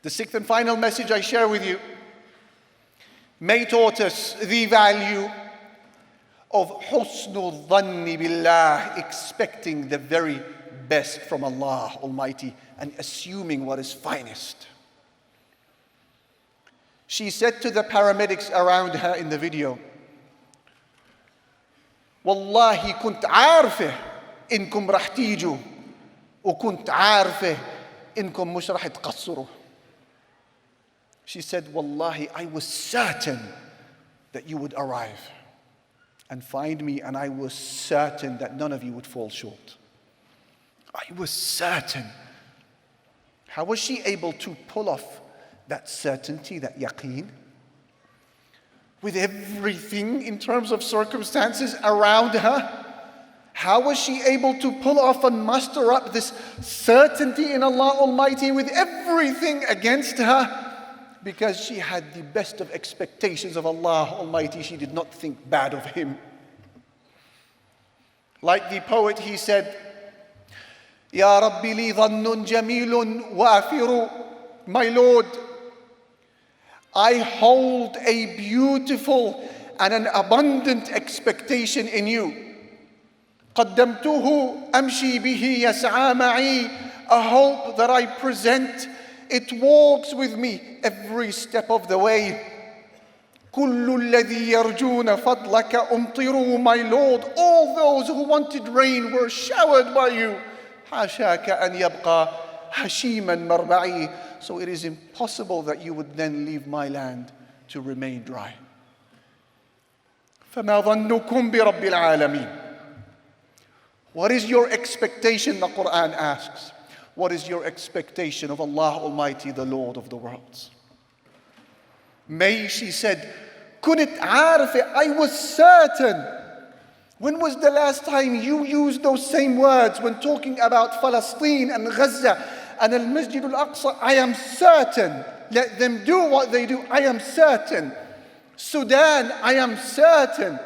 The sixth and final message I share with you. May taught us the value of husnul dhanni billah, expecting the very best from Allah Almighty and assuming what is finest. She said to the paramedics around her in the video, "Wallahi kunt عارفة إنكم راح تيجوا وكنت عارفة إنكم مش راح تقصروا." She said, "Wallahi, I was certain that you would arrive and find me, and I was certain that none of you would fall short." I was certain. How was she able to pull off that certainty, that yaqeen? With everything in terms of circumstances around her, how was she able to pull off and muster up this certainty in Allah Almighty with everything against her? Because she had the best of expectations of Allah Almighty. She did not think bad of Him. Like the poet, he said, "Ya Rabbi li dhannun jamilun wafiru." My Lord, I hold a beautiful and an abundant expectation in you. قدمته أمشي به يسعى معي. A hope that I present, it walks with me every step of the way. كل الذي يرجون فضلك أمطروا. My Lord, all those who wanted rain were showered by you. حاشاك أن يبقى هشيما مربعي. So it is impossible that you would then leave my land to remain dry. فما ظنكم برب العالمين. What is your expectation, the Quran asks. What is your expectation of Allah Almighty, the Lord of the worlds? May, she said, كنت عارفة, I was certain. When was the last time you used those same words when talking about Palestine and Gaza and Al-Masjid Al-Aqsa? I am certain. Let them do what they do. I am certain. Sudan, I am certain.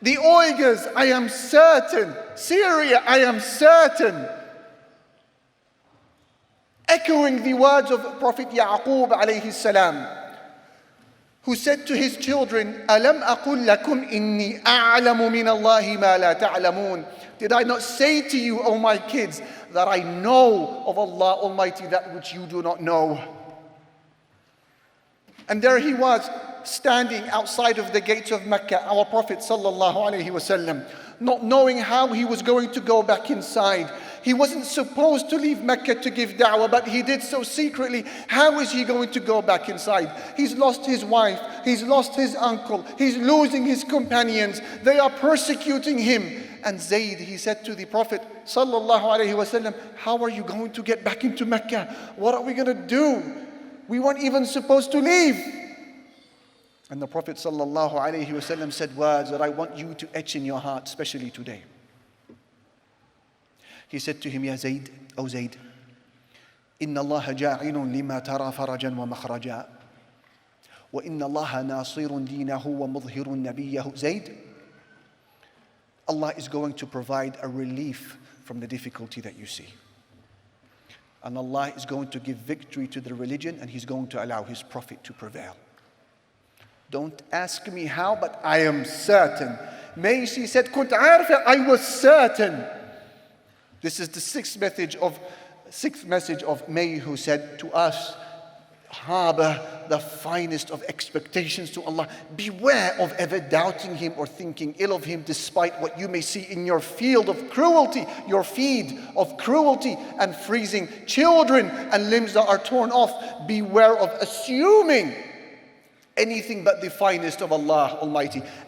The Uyghurs, I am certain. Syria, I am certain. Echoing the words of Prophet Yaqub alayhi salam, who said to his children, "Alam aqul lakum inni a'lamu min Allahi ma la ta'lamun." Did I not say to you, O my kids, that I know of Allah Almighty that which you do not know? And there he was, standing outside of the gates of Mecca, our Prophet sallallahu alaihi wasallam, not knowing how he was going to go back inside. He wasn't supposed to leave Mecca to give da'wah, but he did so secretly. How is he going to go back inside? He's lost his wife, he's lost his uncle, he's losing his companions, they are persecuting him. And Zayd, he said to the Prophet sallallahu alaihi wasallam, "How are you going to get back into Mecca? What are we going to do? We weren't even supposed to leave." And the Prophet sallallahu alaihi wasallam said words that I want you to etch in your heart, especially today. He said to him, "Ya Zayd, O Zayd, إن الله جاعل لما ترى فرجا ومخرجا وإن الله ناصر دينه ومظهر نبيه." Zayd, Allah is going to provide a relief from the difficulty that you see. And Allah is going to give victory to the religion, and He's going to allow His Prophet to prevail. Don't ask me how, but I am certain. May, she said, كنت عارفة, I was certain. This is the sixth message of May, who said to us, Harbour the finest of expectations to Allah. Beware of ever doubting Him or thinking ill of Him, despite what you may see in your field of cruelty, your feed of cruelty and freezing children and limbs that are torn off. Beware of assuming anything but the finest of Allah Almighty.